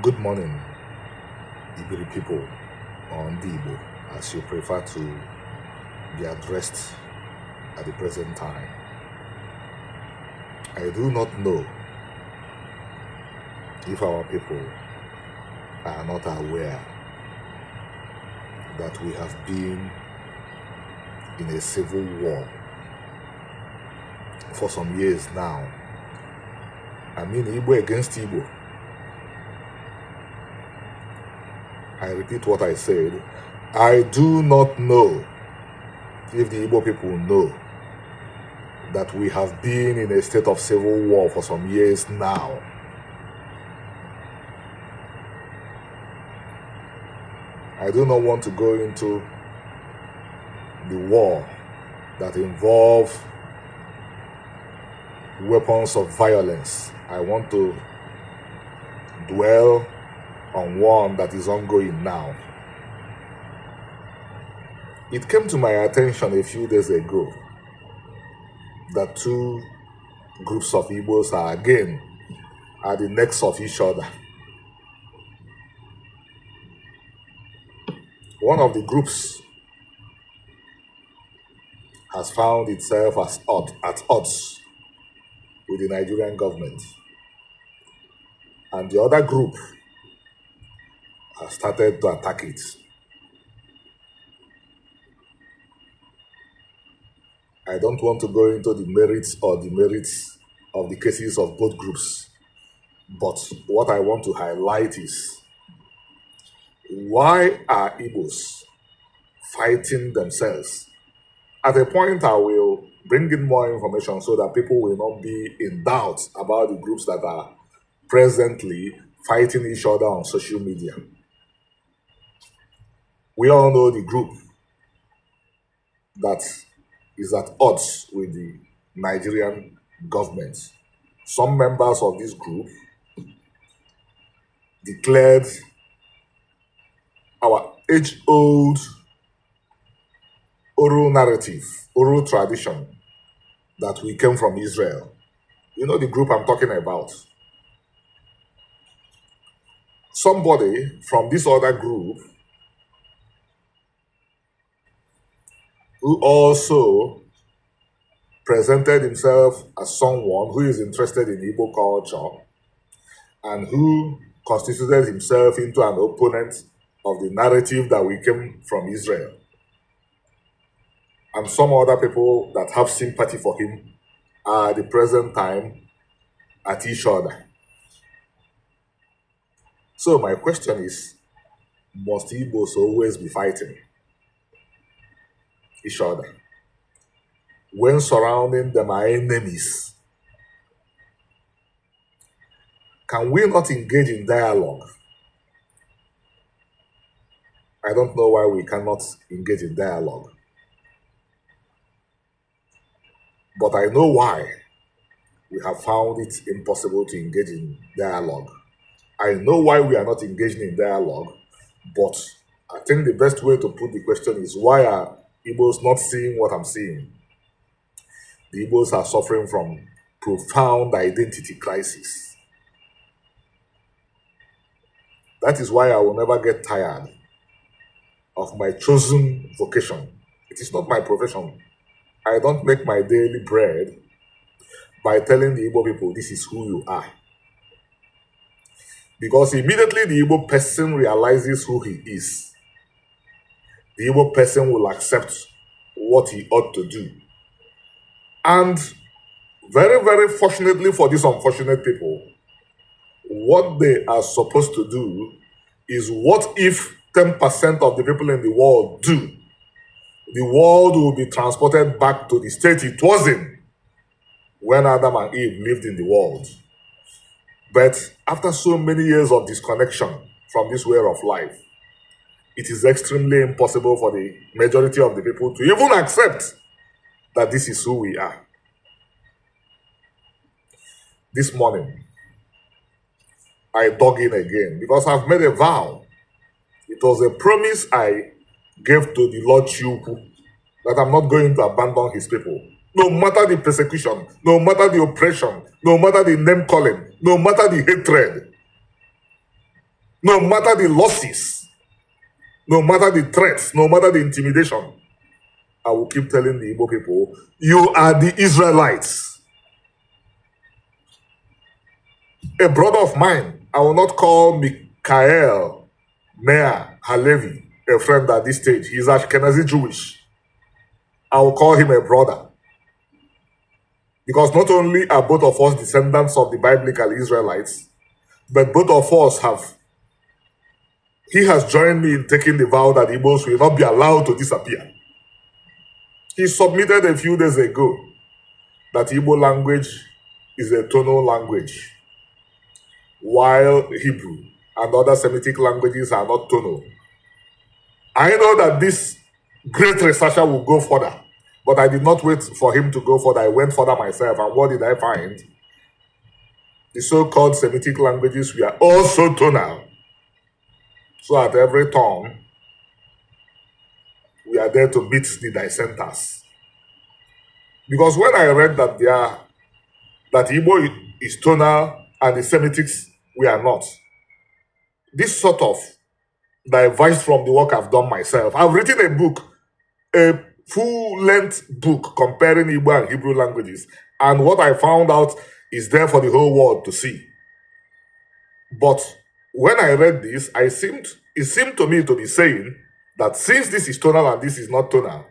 Good morning, Ibiri people, or Igbo, as you prefer to be addressed at the present time. I do not know if our people are not aware that we have been in a civil war for some years now. I mean, Igbo against Igbo. I repeat what I said. I do not know if the Igbo people know that we have been in a state of civil war for some years now. I do not want to go into the war that involves weapons of violence. I want to dwell on one that is ongoing now. It came to my attention a few days ago that two groups of Igbos are again at the necks of each other. One of the groups has found itself at odds with the Nigerian government, and the other group has started to attack it. I don't want to go into the merits or demerits of the cases of both groups, but what I want to highlight is, why are Igbos fighting themselves? At a point, I will bring in more information so that people will not be in doubt about the groups that are presently fighting each other on social media. We all know the group that is at odds with the Nigerian government. Some members of this group declared our age-old oral narrative, oral tradition, that we came from Israel. You know the group I'm talking about. Somebody from this other group who also presented himself as someone who is interested in Igbo culture and who constituted himself into an opponent of the narrative that we came from Israel. And some other people that have sympathy for him are at the present time at each other. So my question is, must Igbos always be fighting each other when surrounding them are enemies? Can we not engage in dialogue? I don't know why we cannot engage in dialogue. But I know why we have found it impossible to engage in dialogue. I know why we are not engaging in dialogue, but I think the best way to put the question is, why are Igbos not seeing what I'm seeing? The Igbos are suffering from profound identity crisis. That is why I will never get tired of my chosen vocation. It is not my profession. I don't make my daily bread by telling the Igbo people, this is who you are. Because immediately the Igbo person realizes who he is, the Igbo person will accept what he ought to do. And very, very fortunately for these unfortunate people, what they are supposed to do is, what if 10% of the people in the world do? The world will be transported back to the state it was in when Adam and Eve lived in the world. But after so many years of disconnection from this way of life, it is extremely impossible for the majority of the people to even accept that this is who we are. This morning, I dug in again because I've made a vow. It was a promise I gave to the Lord Chukwu that I'm not going to abandon his people. No matter the persecution, no matter the oppression, no matter the name calling, no matter the hatred. No matter the losses, no matter the threats, no matter the intimidation, I will keep telling the Igbo people, you are the Israelites. A brother of mine, I will not call Mikhail Meir Halevi a friend at this stage. He's Ashkenazi Jewish. I will call him a brother. Because not only are both of us descendants of the biblical Israelites, but both of us he has joined me in taking the vow that Igbos will not be allowed to disappear. He submitted a few days ago that Igbo language is a tonal language, while Hebrew and other Semitic languages are not tonal. I know that this great researcher will go further, but I did not wait for him to go further. I went further myself, and what did I find? The so-called Semitic languages were also tonal. So at every turn, we are there to meet the dissenters. Because when I read that that Igbo is tonal and the Semitics we are not, this sort of diverged from the work I've done myself. I've written a book, a full-length book comparing Igbo and Hebrew languages, and what I found out is there for the whole world to see. But when I read this, it seemed to me to be saying that since this is tonal and this is not tonal,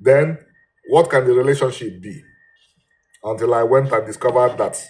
then what can the relationship be? Until I went and discovered that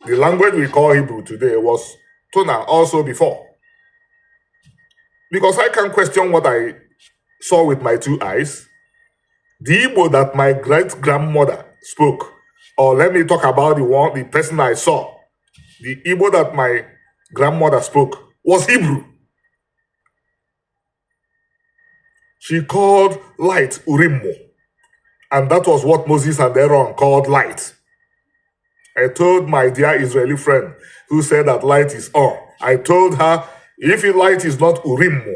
the language we call Hebrew today was tonal also before. Because I can question what I saw with my two eyes. The Igbo that my great-grandmother spoke, or let me talk about the person I saw. The Igbo that my grandmother spoke was Hebrew. She called light Urimmo, and that was what Moses and Aaron called light. I told my dear Israeli friend who said that light is Or, I told her, if light is not Urimmo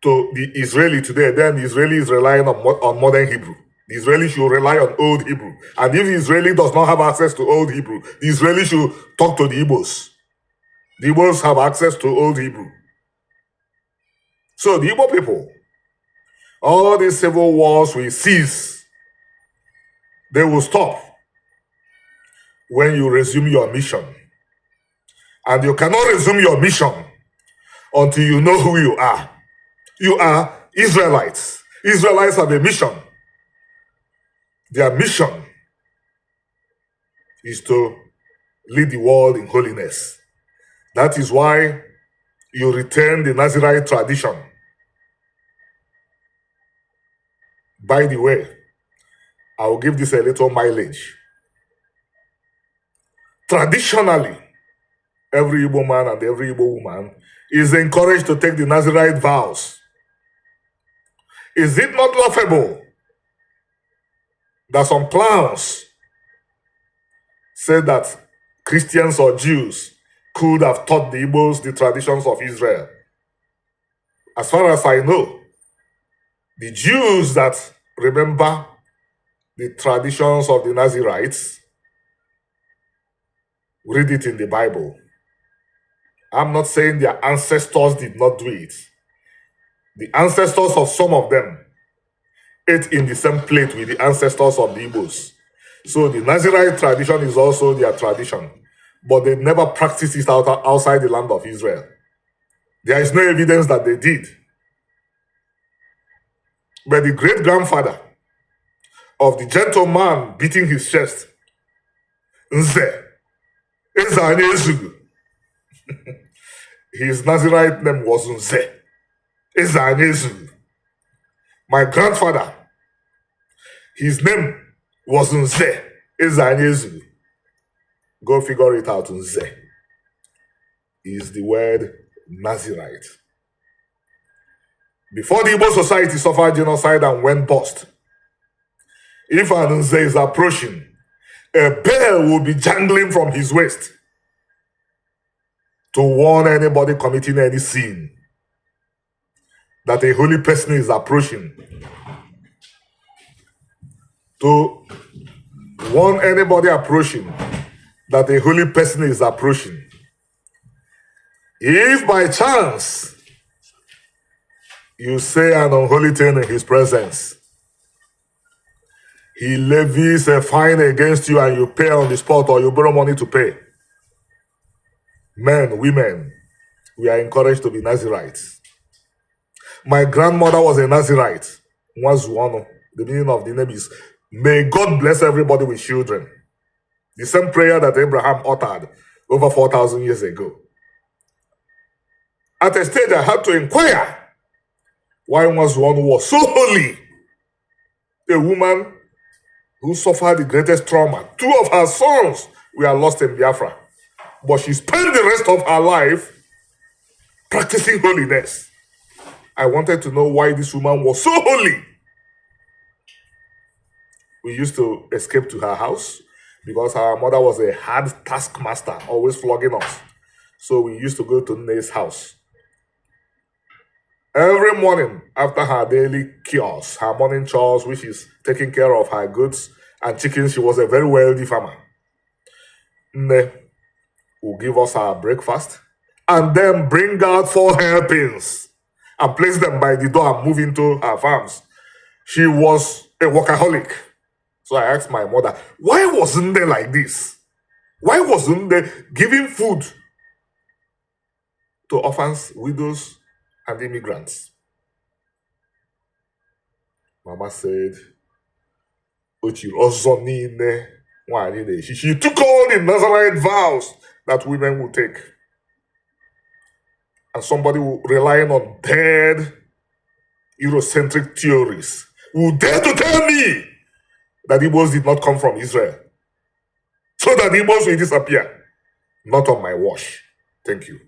to the Israeli today, then the Israeli is relying on modern Hebrew. The Israeli should rely on old Hebrew. And if the Israeli does not have access to old Hebrew, the Israeli should talk to the Igbos. The Igbos have access to old Hebrew. So the Igbo people, all these civil wars will cease. They will stop when you resume your mission. And you cannot resume your mission until you know who you are. You are Israelites. Israelites have a mission. Their mission is to lead the world in holiness. That is why you return the Nazirite tradition. By the way, I will give this a little mileage. Traditionally, every Igbo man and every Igbo woman is encouraged to take the Nazirite vows. Is it not laughable that some clowns say that Christians or Jews could have taught the Igbos the traditions of Israel? As far as I know, the Jews that remember the traditions of the Nazirites read it in the Bible. I'm not saying their ancestors did not do it. The ancestors of some of them ate in the same plate with the ancestors of the Igbos. So the Nazirite tradition is also their tradition, but they never practiced it outside the land of Israel. There is no evidence that they did. But the great-grandfather of the gentleman beating his chest, Nze, Ezanezugu, his Nazirite name was Nze, Ezanezugu. My grandfather, his name was Nze, Ezanezugu. Go figure it out. Nze is the word Nazirite. Before the Igbo society suffered genocide and went bust, if an Nze is approaching, a bell will be jangling from his waist to warn anybody committing any sin that a holy person is approaching. To warn anybody approaching that a holy person is approaching. If by chance you say an unholy thing in his presence, he levies a fine against you and you pay on the spot or you borrow money to pay. Men, women, we are encouraged to be Nazirites. My grandmother was a Nazirite. Mwazuano. The meaning of the name is, may God bless everybody with children. The same prayer that Abraham uttered over 4,000 years ago. At a stage, I had to inquire why Mwazuano was so holy. A woman who suffered the greatest trauma. 2 of her sons were lost in Biafra. But she spent the rest of her life practicing holiness. I wanted to know why this woman was so holy. We used to escape to her house because our mother was a hard taskmaster, always flogging us. So we used to go to Nne's house. Every morning after her daily chores, her morning chores, which is taking care of her goods and chickens, she was a very wealthy farmer. Nne will give us our breakfast and then bring out 4 hairpins and place them by the door and move into her farms. She was a workaholic. So I asked my mother, why wasn't they like this? Why wasn't they giving food to orphans, widows, and immigrants? Mama said, she took all the Nazarite vows that women will take. And somebody relying on dead Eurocentric theories will dare to tell me that Igbos did not come from Israel, so that Igbos will disappear. Not on my watch. Thank you.